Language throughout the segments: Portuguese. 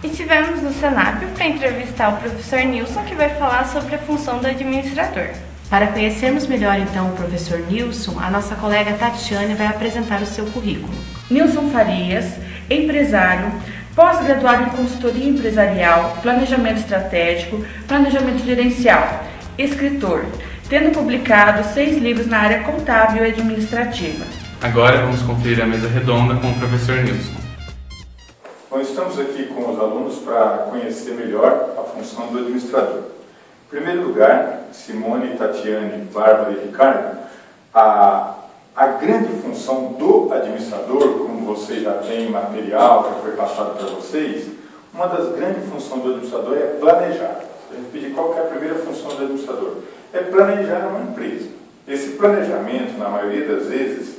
Estivemos no Senap para entrevistar o professor Nilson, que vai falar sobre a função do administrador. Para conhecermos melhor então o professor Nilson, a nossa colega Tatiane vai apresentar o seu currículo. Nilson Farias, empresário, pós-graduado em consultoria empresarial, planejamento estratégico, planejamento gerencial, escritor, tendo publicado 6 livros na área contábil e administrativa. Agora vamos conferir a mesa redonda com o professor Nilson. Bom, estamos aqui com os alunos para conhecer melhor a função do administrador. Em primeiro lugar, Simone, Tatiane, Bárbara e Ricardo, a grande função do administrador, como vocês já têm material que foi passado para vocês, uma das grandes funções do administrador é planejar. Se a gente pedir qual que é a primeira função do administrador, é planejar uma empresa. Esse planejamento, na maioria das vezes,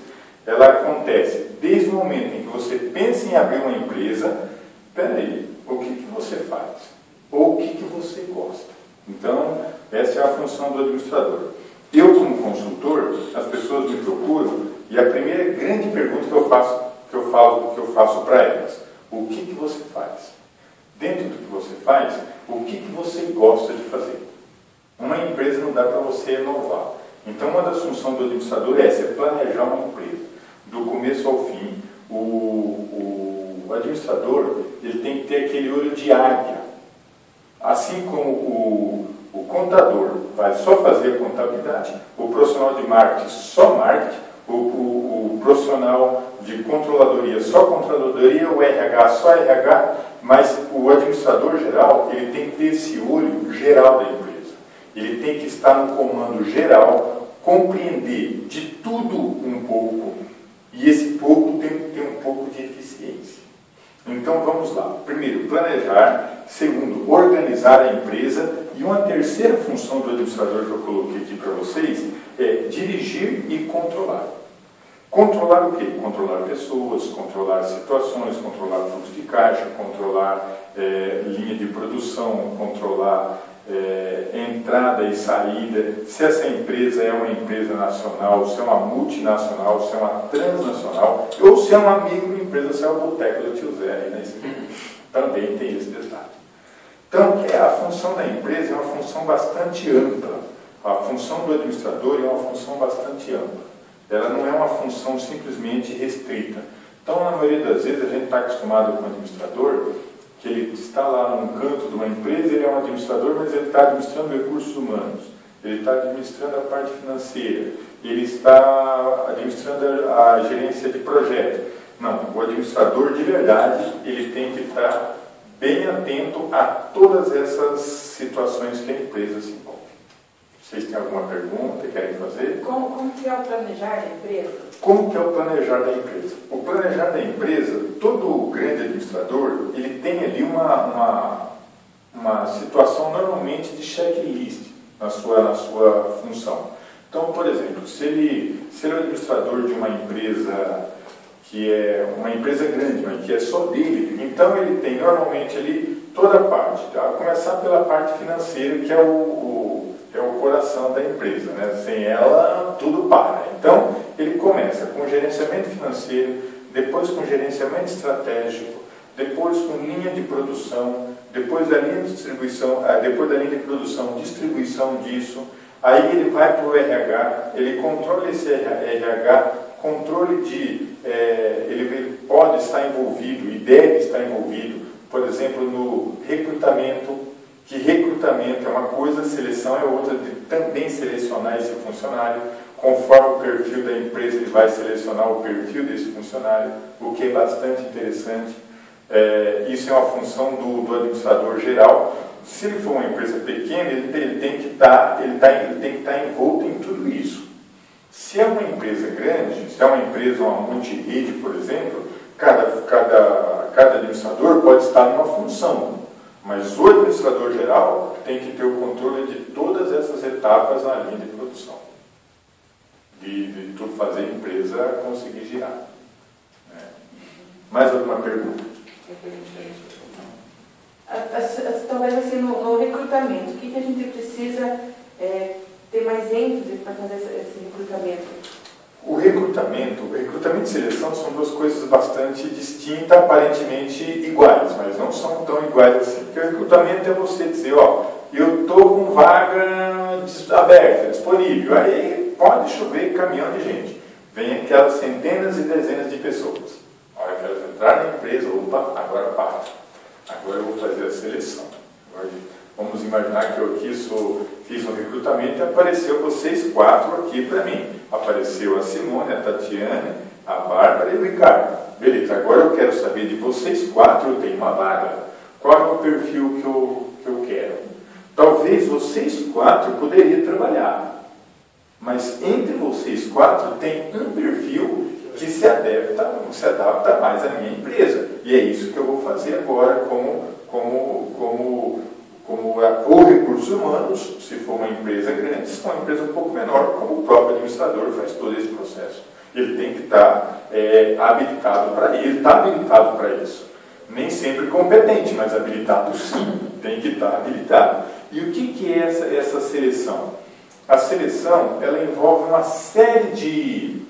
ela acontece desde o momento em que você pensa em abrir uma empresa. Peraí, o que você faz? Ou o que você gosta? Então, essa é a função do administrador. Eu, como consultor, as pessoas me procuram e a primeira grande pergunta que eu faço para elas: o que você faz? Dentro do que você faz, o que você gosta de fazer? Uma empresa não dá para você inovar. Então, uma das funções do administrador é planejar uma empresa, do começo ao fim. O administrador, ele tem que ter aquele olho de águia. Assim como o contador vai só fazer a contabilidade, o profissional de marketing só marketing, o profissional de controladoria só controladoria, o RH só RH, mas o administrador geral, ele tem que ter esse olho geral da empresa. Ele tem que estar no comando geral, compreender de tudo um pouco, e esse pouco tem que ter um pouco de eficiência. Então vamos lá. Primeiro, planejar. Segundo, organizar a empresa. E uma terceira função do administrador que eu coloquei aqui para vocês é dirigir e controlar. Controlar o quê? Controlar pessoas, controlar situações, controlar fluxo de caixa, controlar linha de produção, controlar entrada e saída, se essa empresa é uma empresa nacional, se é uma multinacional, se é uma transnacional, ou se é uma microempresa, se é o boteco do tio Zé, né? Também tem esse detalhe. Então, a função da empresa é uma função bastante ampla. A função do administrador é uma função bastante ampla. Ela não é uma função simplesmente restrita. Então, na maioria das vezes, a gente está acostumado com o administrador, que ele está lá num canto de uma empresa, ele é um administrador, mas ele está administrando recursos humanos, ele está administrando a parte financeira, ele está administrando a gerência de projeto. Não, o administrador de verdade, ele tem que estar bem atento a todas essas situações que a empresa se envolve. Vocês têm alguma pergunta, querem fazer? Como que é o planejar da empresa? Como que é o planejar da empresa? O planejar da empresa, todo grande administrador, ele tem ali uma situação normalmente de checklist na sua função. Então, por exemplo, se ele é o administrador de uma empresa que é uma empresa grande, mas que é só dele, então ele tem normalmente ali toda a parte, a começar pela parte financeira, que é o coração da empresa, né? Sem ela, tudo para. Então, ele começa com gerenciamento financeiro, depois com gerenciamento estratégico, depois com linha de produção, depois da linha de distribuição, depois da linha de produção, distribuição disso, aí ele vai para o RH, ele controla esse RH, controle de, ele pode estar envolvido e deve estar envolvido, por exemplo, no recrutamento, que recrutamento é uma coisa, seleção é outra, de também selecionar esse funcionário, conforme o perfil da empresa, ele vai selecionar o perfil desse funcionário, o que é bastante interessante. Isso é uma função do administrador geral. Se ele for uma empresa pequena, ele tem que estar envolto em tudo isso. Se é uma empresa grande, se é uma empresa, uma multirede, por exemplo, cada administrador pode estar numa função. Mas o administrador geral tem que ter o controle de todas essas etapas na linha de produção. De tudo fazer a empresa conseguir girar. Mais alguma pergunta? Talvez assim, no recrutamento, o que a gente precisa ter mais ênfase para fazer esse recrutamento? O recrutamento e seleção são duas coisas bastante distintas, aparentemente iguais, mas não são tão iguais assim. Porque o recrutamento é você dizer, ó, eu estou com vaga aberta, disponível, aí pode chover caminhão de gente. Vem aquelas centenas e dezenas de pessoas. A hora que elas entrarem na empresa, opa, agora para. Agora eu vou fazer a seleção. Agora, vamos imaginar que eu aqui fiz um recrutamento e apareceu vocês 4 aqui para mim. Apareceu a Simone, a Tatiane, a Bárbara e o Ricardo. Beleza, agora eu quero saber de vocês 4, eu tenho uma vaga. Qual é o perfil que eu quero? Talvez vocês 4 poderiam trabalhar, mas entre vocês 4 tem um perfil que se adapta mais à minha empresa. E é isso que eu vou fazer agora o recursos humanos, se for uma empresa grande, se for uma empresa um pouco menor, como o próprio administrador faz todo esse processo. Ele tem que estar habilitado para isso. Ele está habilitado para isso. Nem sempre competente, mas habilitado sim, tem que estar habilitado. E o que é essa seleção? A seleção, ela envolve uma série de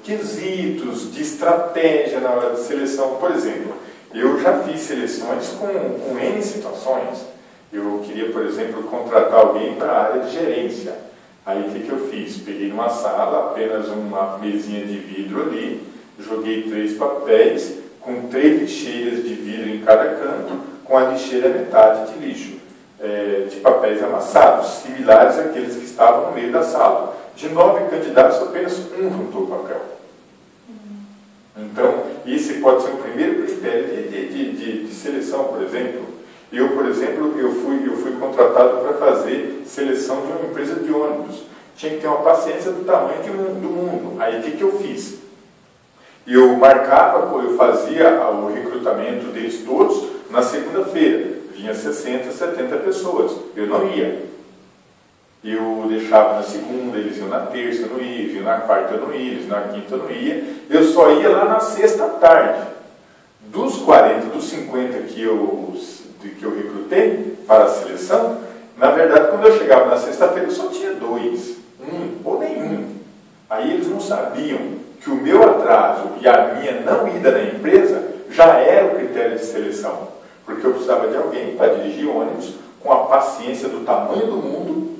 quesitos, de estratégia na hora de seleção. Por exemplo, eu já fiz seleções com N situações. Eu queria, por exemplo, contratar alguém para a área de gerência. Aí o que eu fiz? Peguei numa sala, apenas uma mesinha de vidro ali, joguei 3 papéis, com 3 lixeiras de vidro em cada canto, com a lixeira metade de lixo, de papéis amassados, similares àqueles que estavam no meio da sala. De 9 candidatos, apenas um juntou o papel. Então, esse pode ser um primeiro critério de seleção, por exemplo. Eu fui contratado para fazer seleção de uma empresa de ônibus. Tinha que ter uma paciência do tamanho do mundo. Aí, o que eu fiz? Eu fazia o recrutamento deles todos na segunda-feira. Vinha 60, 70 pessoas. Eu não ia. Eu deixava na segunda, eles iam na terça, eu não ia, eles iam na quarta, eu não ia, eles iam na quinta, eu não ia. Eu só ia lá na sexta tarde. Dos 40, dos 50 que eu recrutei para a seleção, na verdade, quando eu chegava na sexta-feira, eu só tinha 2, 1 ou nenhum. Aí eles não sabiam que o meu atraso e a minha não ida na empresa já era o critério de seleção. Porque eu precisava de alguém para dirigir ônibus com a paciência do tamanho do mundo.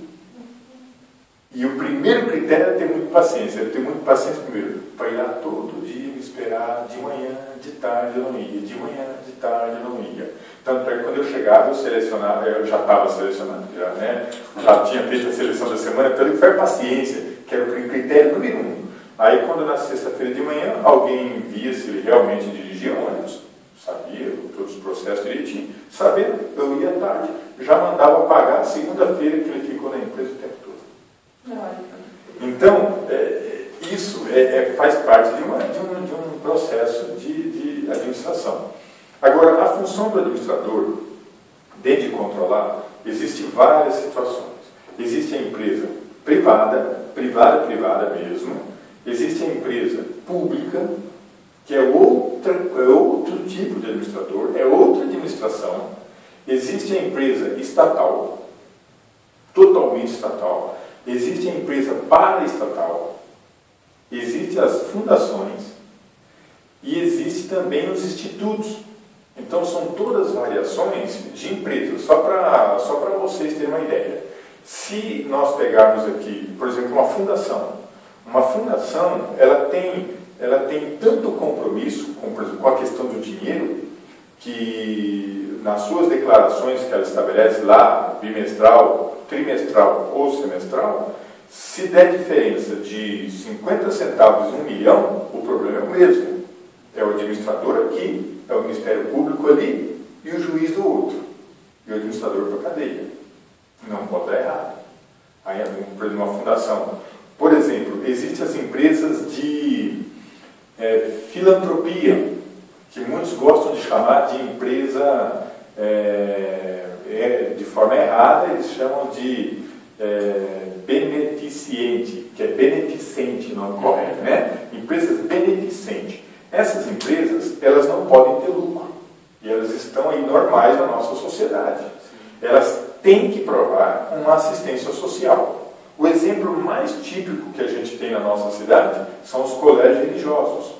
E o primeiro critério é ter muita paciência. Eu tenho muita paciência primeiro, para ir lá todo dia, me esperar, de manhã, de tarde eu não ia, de manhã, de tarde eu não ia. Tanto é que quando eu chegava, eu já estava selecionado, já tinha feito a seleção da semana, então ele foi a paciência, que era o critério número 1. Aí quando na sexta-feira de manhã, alguém via se ele realmente dirigia ônibus, sabia todos os processos direitinho, sabendo, eu ia à tarde, já mandava pagar a segunda-feira que ele ficou na empresa o tempo todo. Então, isso faz parte de um processo de administração. Agora, a função do administrador, de controlar, existem várias situações. Existe a empresa privada mesmo, existe a empresa pública, que é outro tipo de administrador, é outra administração. Existe a empresa estatal, totalmente estatal. Existe a empresa paraestatal, existem as fundações e existe também os institutos. Então são todas variações de empresas, só para vocês terem uma ideia. Se nós pegarmos aqui, por exemplo, uma fundação ela tem tanto compromisso com, por exemplo, com a questão do dinheiro, que nas suas declarações que ela estabelece lá, bimestral, trimestral ou semestral, se der diferença de 50 centavos e 1 milhão, o problema é o mesmo. É o administrador aqui, é o Ministério Público ali e o juiz do outro. E o administrador para a cadeia. Não pode dar errado. Aí, por exemplo, uma fundação. Por exemplo, existem as empresas de filantropia, que muitos gostam de chamar de empresa de forma errada, eles chamam de beneficente, que é beneficente, não correto, né? Empresas beneficentes. Essas empresas, elas não podem ter lucro. E elas estão aí normais na nossa sociedade. Elas têm que provar uma assistência social. O exemplo mais típico que a gente tem na nossa cidade são os colégios religiosos.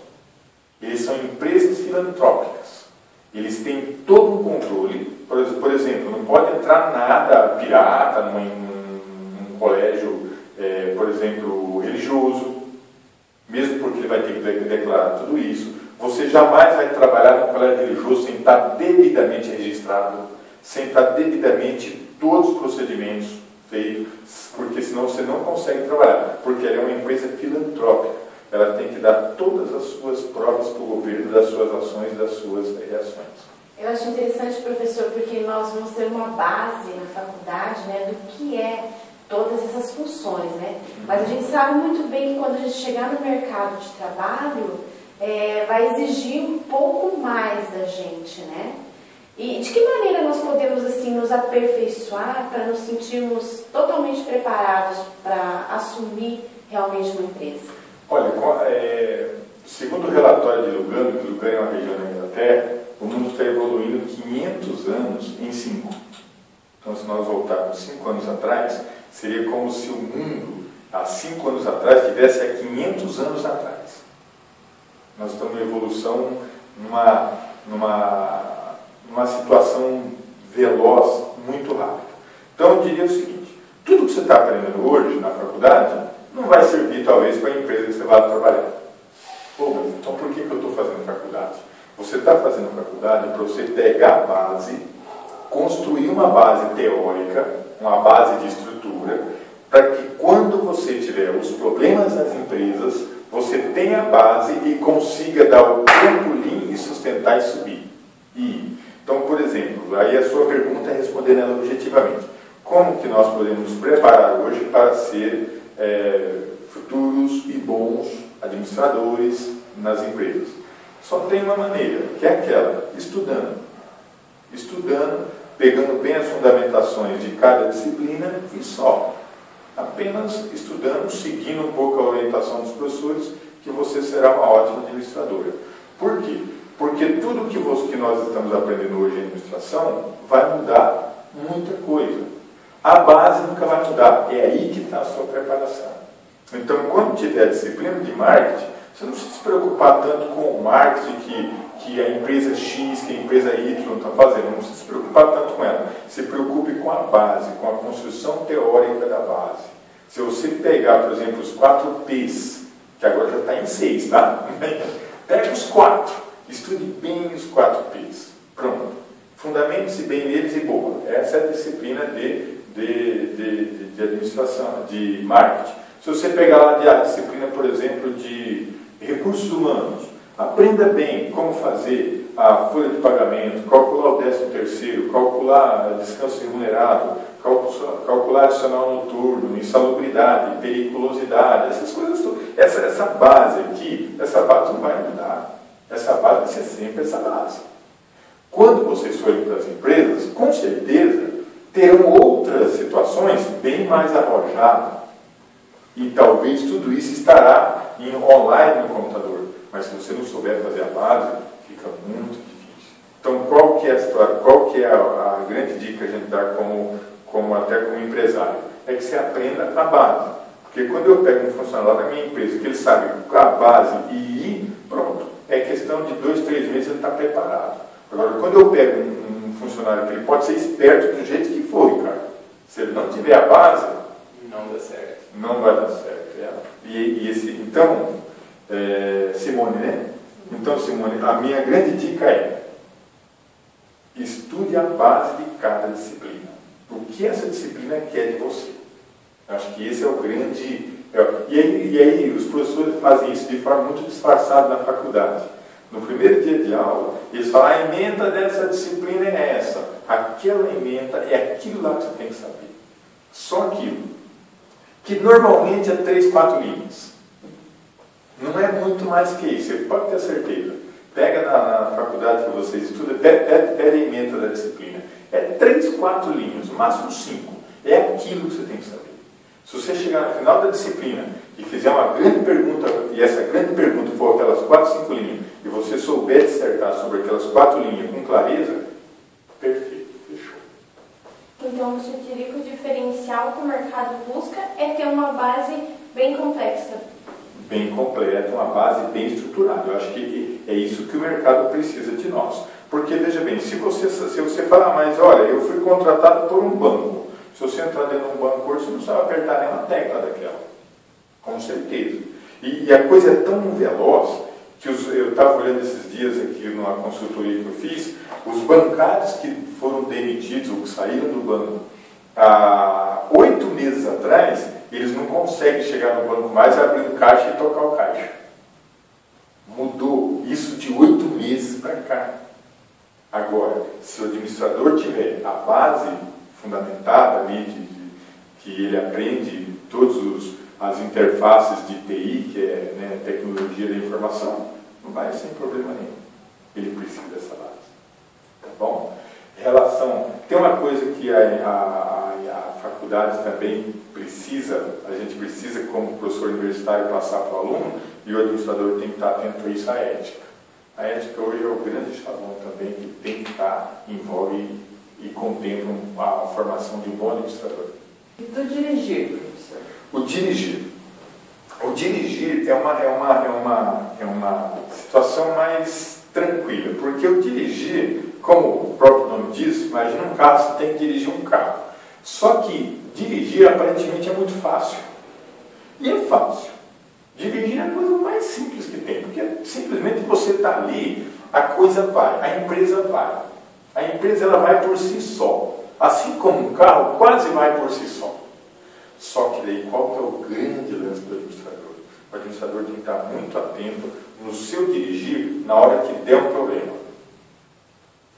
Eles são empresas filantrópicas. Eles têm todo um controle. Por exemplo, não pode entrar nada pirata num colégio, por exemplo, religioso, mesmo porque ele vai ter que declarar tudo isso. Você jamais vai trabalhar no colégio religioso sem estar devidamente registrado, sem estar devidamente todos os procedimentos feitos, porque senão você não consegue trabalhar, porque ela é uma empresa filantrópica. Ela tem que dar todas as suas provas para o governo das suas ações e das suas reações. Eu acho interessante, professor, porque nós vamos ter uma base na faculdade, né, do que é todas essas funções, né? Mas a gente sabe muito bem que quando a gente chegar no mercado de trabalho, vai exigir um pouco mais da gente, né? E de que maneira nós podemos, assim, nos aperfeiçoar para nos sentirmos totalmente preparados para assumir realmente uma empresa? Olha, segundo o relatório de Lugano, que Lugano é uma região da Inglaterra, o mundo está evoluindo 500 anos em 5. Então, se nós voltarmos 5 anos atrás, seria como se o mundo, há 5 anos atrás, estivesse há 500 anos atrás. Nós estamos em evolução numa situação veloz, muito rápida. Então, eu diria o seguinte: tudo que você está aprendendo hoje na faculdade não vai servir, talvez, para a empresa que você vai trabalhar. Pô, mas então por que eu estou fazendo faculdade? Você está fazendo faculdade para você pegar a base, construir uma base teórica, uma base de estrutura, para que quando você tiver os problemas das empresas, você tenha a base e consiga dar o trampolim e sustentar e subir. Então, por exemplo, aí a sua pergunta é respondendo ela objetivamente. Como que nós podemos nos preparar hoje para ser futuros e bons administradores nas empresas? Só tem uma maneira, que é aquela: estudando, pegando bem as fundamentações de cada disciplina e só. Apenas estudando, seguindo um pouco a orientação dos professores, que você será uma ótima administradora. Por quê? Porque tudo que nós estamos aprendendo hoje em administração vai mudar muita coisa. A base nunca vai mudar. É aí que está a sua preparação. Então, quando tiver a disciplina de marketing, você não precisa se preocupar tanto com o marketing que a empresa X, que a empresa Y está fazendo. Não precisa se preocupar tanto com ela. Se preocupe com a base, com a construção teórica da base. Se você pegar, por exemplo, os 4 P's, que agora já está em 6, tá? Pega os 4. Estude bem os 4 P's. Pronto. Fundamente-se bem neles e boa. Essa é a disciplina de administração, de marketing. Se você pegar lá a disciplina, por exemplo, de recursos humanos, aprenda bem como fazer a folha de pagamento, calcular o 13º, calcular descanso remunerado, calcular adicional noturno, insalubridade, periculosidade, essas coisas todas. Essa base aqui, essa base não vai mudar. Essa base vai ser sempre essa base. Quando vocês forem para as empresas, com certeza terão outras situações bem mais arrojadas. E talvez tudo isso estará online no computador. Mas se você não souber fazer a base, fica muito difícil. Então, qual que é a história? Qual que é a grande dica que a gente dá até como empresário? É que você aprenda a base. Porque quando eu pego um funcionário lá da minha empresa, que ele sabe a base e pronto, é questão de 2, 3 meses ele está preparado. Agora, quando eu pego um funcionário que ele pode ser esperto do jeito que for, Ricardo, se ele não tiver a base, não dá certo. Não vai dar certo. Então, Simone, né? Então, Simone, a minha grande dica é: estude a base de cada disciplina. O que essa disciplina quer de você? Acho que esse é o grande... E aí os professores fazem isso de forma muito disfarçada na faculdade. No primeiro dia de aula, eles falam: a ementa dessa disciplina é essa. Aquela ementa é aquilo lá que você tem que saber. Só aquilo. Que normalmente é 3, 4 linhas. Não é muito mais que isso, você pode ter certeza. Pega na faculdade que vocês estudam, pede a ementa da disciplina. É 3, 4 linhas, no máximo 5. É aquilo que você tem que saber. Se você chegar no final da disciplina e fizer uma grande pergunta, e essa grande pergunta for aquelas 4, 5 linhas, e você souber dissertar sobre aquelas 4 linhas com clareza, perfeito, fechou. Então, então você diria que o diferencial que o mercado busca é ter uma base bem complexa. Bem completa, uma base bem estruturada. Eu acho que é isso que o mercado precisa de nós. Porque, veja bem, se você falar, mas olha, eu fui contratado por um banco. Se você entrar dentro de um banco hoje, você não sabe apertar nenhuma tecla daquela. Com certeza. E a coisa é tão veloz que eu estava olhando esses dias aqui numa consultoria que eu fiz, os bancários que foram demitidos ou que saíram do banco há 8 meses atrás, eles não conseguem chegar no banco mais, abrir o caixa e tocar o caixa. Mudou isso de 8 meses para cá. Agora, se o administrador tiver a base fundamentada ali, que ele aprende todas as interfaces de TI, que é, né, tecnologia da informação, não vai sem problema nenhum. Ele precisa dessa base. Tá bom? Tem uma coisa que a faculdade também precisa, a gente precisa, como professor universitário, passar para o aluno, e o administrador tem que estar atento a isso, a ética. A ética hoje é o grande chavão também que tem que estar em voga e contempla a formação de um bom administrador. E do dirigir, professor? O dirigir é uma situação mais tranquila, porque o dirigir, como o próprio nome diz, imagina um carro, você tem que dirigir um carro. Só que dirigir aparentemente é muito fácil. E é fácil. Dirigir é a coisa mais simples que tem, porque simplesmente você está ali, a coisa vai, a empresa vai. A empresa ela vai por si só. Assim como um carro quase vai por si só. Só que daí qual que é o grande lance do administrador? O administrador tem que estar muito atento no seu dirigir na hora que der um problema.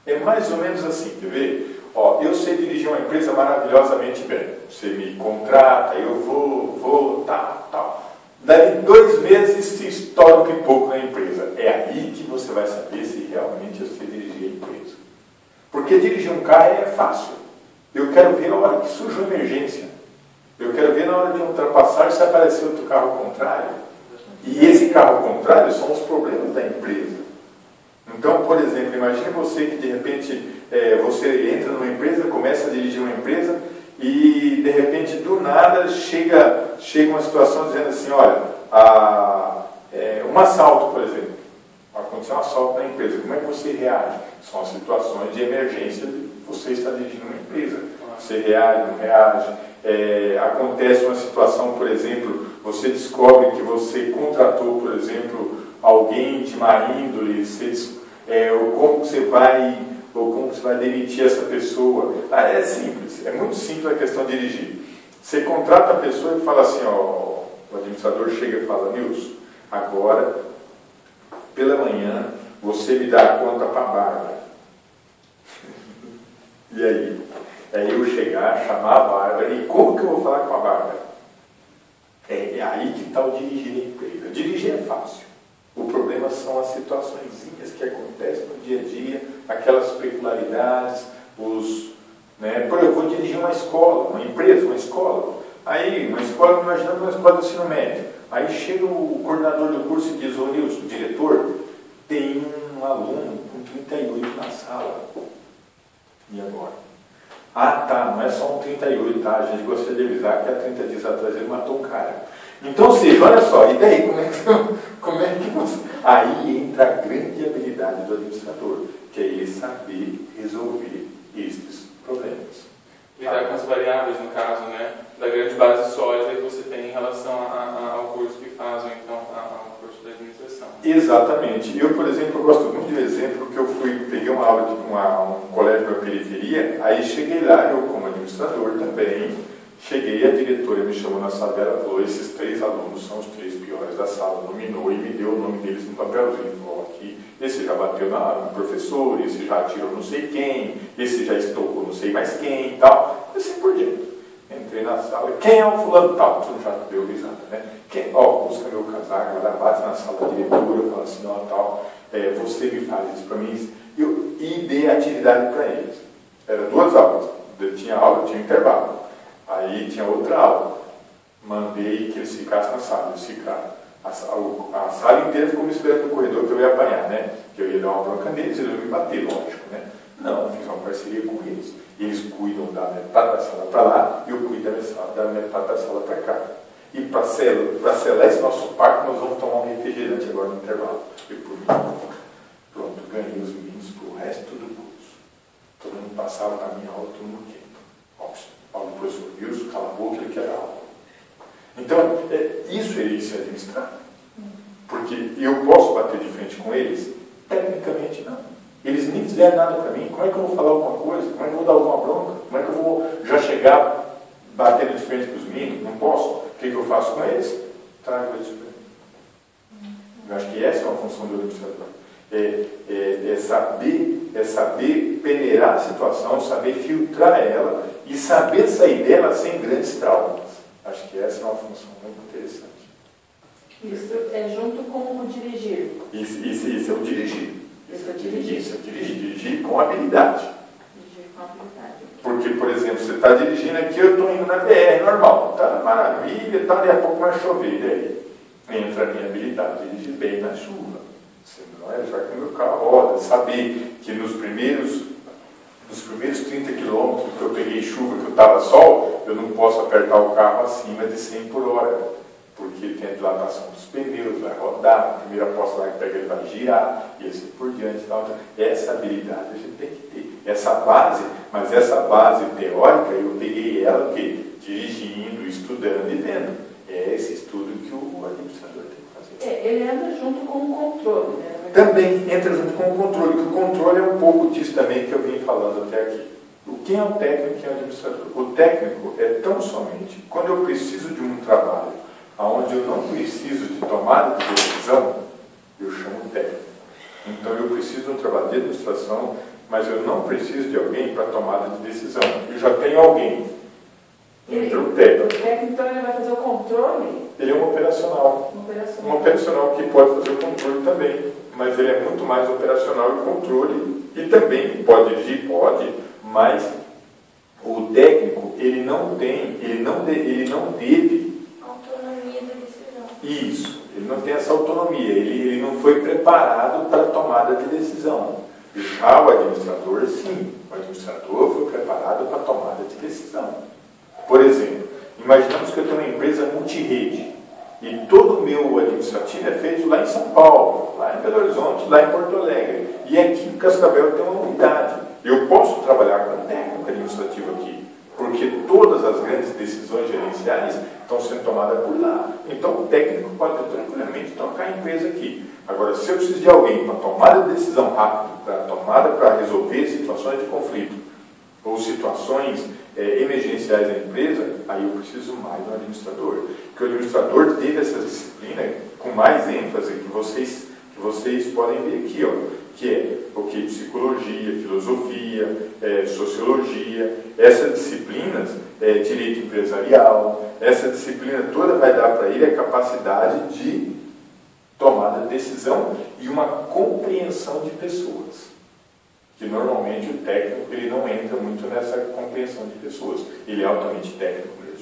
É mais ou menos assim, quer ver? Ó, eu sei dirigir uma empresa maravilhosamente bem. Você me contrata, eu vou, tal. Daí 2 meses se estoura um pipoco na empresa. É aí que você vai saber se realmente você dirigir a empresa. Porque dirigir um carro é fácil. Eu quero ver na hora que surge uma emergência. Eu quero ver na hora de ultrapassar se aparecer outro carro contrário. E esse carro contrário são os problemas da empresa. Então, por exemplo, imagine você que de repente você entra numa empresa, começa a dirigir uma empresa e de repente do nada chega uma situação dizendo assim, olha, um assalto, por exemplo. Aconteceu um assalto na empresa, como é que você reage? São as situações de emergência de você estar dirigindo uma empresa. Você reage, não reage. Acontece uma situação, por exemplo, você descobre que você contratou, por exemplo, alguém de má índole, como você vai demitir essa pessoa. É simples, é muito simples a questão de dirigir. Você contrata a pessoa e fala assim, ó, o administrador chega e fala, Nilson, agora, pela manhã, você me dá a conta para a Bárbara. E aí? É eu chegar, chamar a Bárbara, e como que eu vou falar com a Bárbara? É aí que está o dirigir a empresa. Dirigir é fácil. O problema são as situações que acontecem no dia a dia, aquelas peculiaridades, eu vou dirigir uma escola, uma empresa, uma escola. Aí, uma escola, imaginando uma escola de ensino médio. Aí chega o coordenador do curso e diz, ô Nilson, diretor, tem um aluno com 38 na sala. E agora? Ah, tá, não é só um 38, tá? A gente gostaria de avisar que há 30 dias atrás ele matou um cara. Então, seja, olha só, e daí, como é que você... Aí entra a grande habilidade do administrador, que é ele saber resolver estes problemas. Lidar com as variáveis, no caso, né, da grande base sólida que você tem em relação ao curso que faz, ou então ao curso da administração. Exatamente. Eu, por exemplo, gosto muito de um exemplo que eu peguei uma aula de um colégio da periferia, aí cheguei lá, eu como administrador também, cheguei, a diretora me chamou na sala dela e falou, esses 3 alunos são os 3 piores da sala, nominou e me deu o nome deles no papelzinho, falou aqui, esse já bateu no professor, esse já atirou não sei quem, esse já estocou não sei mais quem e tal, e assim por diante. Entrei na sala, quem é o fulano tal? Tu já deu risada, né? Busca meu casaco, ela bate na sala da diretora, fala assim, tal, você me faz isso para mim, e dei atividade para eles. Eram 2 aulas, tinha aula, tinha intervalo. Aí tinha outra aula. Mandei que eles ficassem na sala. Eles ficaram. A sala inteira ficou me esperando no corredor que eu ia apanhar, né? Que eu ia dar uma bronca neles, eles iam me bater, lógico, né? Não, fiz uma parceria com eles. Eles cuidam da metade da sala para lá e eu cuido da metade da sala para cá. E para selar esse nosso parque, nós vamos tomar um refrigerante agora no intervalo. E por mim, pronto, ganhei os meninos para o resto do curso. Todo mundo passava na minha aula, todo mundo quieto. Paulo, professor Wilson, cala a boca, ele quer a aula. Então, isso é se administrar. Porque eu posso bater de frente com eles? Tecnicamente, não. Eles nem fizeram nada para mim. Como é que eu vou falar alguma coisa? Como é que eu vou dar alguma bronca? Como é que eu vou já chegar batendo de frente com os meninos? Não posso. O que eu faço com eles? Trago eles para mim. Eu acho que essa é uma função do administrador. É saber peneirar a situação, saber filtrar ela e saber sair dela sem grandes traumas. Acho que essa é uma função muito interessante. Isso é junto com o dirigir. Isso é o dirigir. Isso é dirigir. Isso é dirigir com habilidade. Dirigir com habilidade. Porque, por exemplo, você está dirigindo aqui, eu estou indo na BR normal, está maravilha, tá, daqui a pouco vai chover, daí entra a minha habilidade de dirigir bem na chuva. Já que o meu carro roda, saber que nos primeiros 30 quilômetros que eu peguei chuva, que eu estava sol, eu não posso apertar o carro acima de 100 por hora, porque tem a dilatação dos pneus, vai rodar, a primeira posta lá que pega ele vai girar, e assim por diante. Então, essa habilidade a gente tem que ter. Essa base, mas essa base teórica, eu peguei ela dirigindo, estudando e vendo. É esse estudo que o administrador tem que fazer. Ele anda junto com o controle, né? Também entra junto com o controle, que o controle é um pouco disso também que eu vim falando até aqui. Quem é o técnico e quem é o administrador? O técnico é tão somente quando eu preciso de um trabalho onde eu não preciso de tomada de decisão, eu chamo o técnico. Então eu preciso de um trabalho de administração, mas eu não preciso de alguém para tomada de decisão. Eu já tenho alguém. Entra o técnico. O técnico, então, ele vai fazer o controle? Ele é um operacional. Um operacional que pode fazer o controle também, mas ele é muito mais operacional e controle, e também pode dirigir, pode, mas o técnico, ele não deve Autonomia da decisão. isso, ele não tem essa autonomia, ele não foi preparado para a tomada de decisão. Já o administrador, sim, o administrador foi preparado para a tomada de decisão. Por exemplo, imaginamos que eu tenho uma empresa multirrede e todo o meu administrativo é feito lá em São Paulo, lá em Belo Horizonte, lá em Porto Alegre. E aqui em Cascavel tem uma unidade. Eu posso trabalhar com um técnico administrativo aqui, porque todas as grandes decisões gerenciais estão sendo tomadas por lá. Então o técnico pode tranquilamente tocar a empresa aqui. Agora, se eu preciso de alguém para tomada de decisão rápida, para resolver situações de conflito ou situações emergenciais da empresa, aí eu preciso mais do administrador. Porque o administrador teve essa disciplina com mais ênfase que vocês podem ver aqui, que é o que? Psicologia, filosofia, sociologia. Essas disciplinas, direito empresarial, essa disciplina toda vai dar para ele a capacidade de tomada de decisão e uma compreensão de pessoas. Que normalmente o técnico ele não entra muito nessa compreensão de pessoas. Ele é altamente técnico mesmo.